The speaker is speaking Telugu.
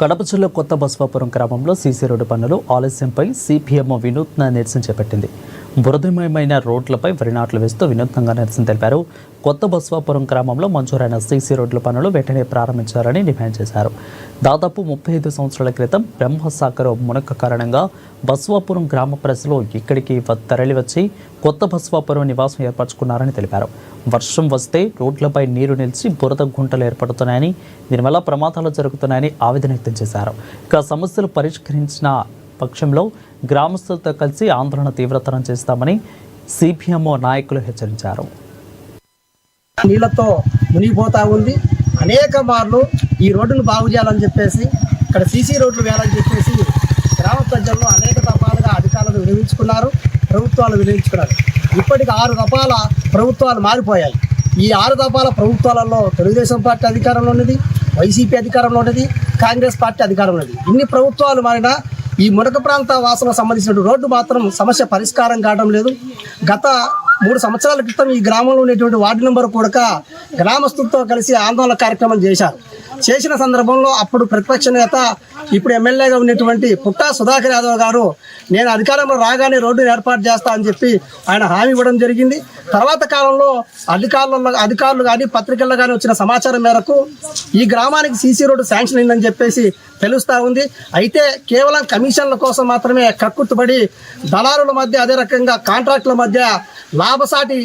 కడప జిల్లా కొత్త బసవాపురం గ్రామంలో సీసీ రోడ్డు పనులు ఆలస్యంపై సిపిఎం వినూత్న నిరసన చేపట్టింది. బురదమయమైన రోడ్లపై వరి నాట్లు వేస్తూ వినూత్నంగా నిరసన తెలిపారు. కొత్త బసవాపురం గ్రామంలో మంజూరైన సీసీ రోడ్ల పనులు వెంటనే ప్రారంభించాలని డిమాండ్ చేశారు. దాదాపు 35 సంవత్సరాల క్రితం బ్రహ్మసాగర్ మునక కారణంగా బసవాపురం గ్రామ ప్రజలు ఇక్కడికి తరలివచ్చి కొత్త బసవాపురం నివాసం ఏర్పరచుకున్నారని తెలిపారు. వర్షం వస్తే రోడ్లపై నీరు నిలిచి బురద గుంటలు ఏర్పడుతున్నాయని, దీనివల్ల ప్రమాదాలు జరుగుతున్నాయని ఆవేదన వ్యక్తం చేశారు. ఇక సమస్యలు పరిష్కరించిన పక్షంలో గ్రామస్తులతో కలిసి ఆందోళన తీవ్రతరం చేస్తామని సిపిఎం నాయకులు హెచ్చరించారు. నీళ్లతో మునిగిపోతా ఉంది. అనేక మార్లు ఈ రోడ్డును బాగు చేయాలని చెప్పేసి, ఇక్కడ సీసీ రోడ్లు వేయాలని చెప్పేసి గ్రామ ప్రజల్లో అనేక దఫాలుగా అధికారులు వినియోగించుకున్నారు, ప్రభుత్వాలు వినియోగించుకున్నారు. ఇప్పటికి 6 దఫాల ప్రభుత్వాలు మారిపోయాయి. ఈ 6 దఫాల ప్రభుత్వాలలో తెలుగుదేశం పార్టీ అధికారంలో ఉన్నది, వైసీపీ అధికారంలో ఉన్నది, కాంగ్రెస్ పార్టీ అధికారంలో ఉన్నది. ఇన్ని ప్రభుత్వాలు మారినా ఈ మునక ప్రాంత వాసులకు సంబంధించిన రోడ్డు మాత్రం సమస్య పరిష్కారం కావడం లేదు. గత 3 సంవత్సరాల క్రితం ఈ గ్రామంలో ఉన్నటువంటి వార్డు నెంబర్ కూడా గ్రామస్తులతో కలిసి ఆందోళన కార్యక్రమం చేసిన సందర్భంలో అప్పుడు ప్రతిపక్ష నేత, ఇప్పుడు ఎమ్మెల్యేగా ఉన్నటువంటి పుట్టా సుధాకర్ యాదవ్ గారు నేను అధికారంలో రాగానే రోడ్డును ఏర్పాటు చేస్తా అని చెప్పి ఆయన హామీ ఇవ్వడం జరిగింది. తర్వాత కాలంలో అధికారులు కానీ పత్రికల్లో కానీ వచ్చిన సమాచారం మేరకు ఈ గ్రామానికి సీసీ రోడ్డు శాంక్షన్ అయిందని చెప్పేసి తెలుస్తూ ఉంది. అయితే కేవలం కమిషన్ల కోసం మాత్రమే కక్కుర్తిపడి దళారుల మధ్య, అదే రకంగా కాంట్రాక్టుల మధ్య లాభసాటి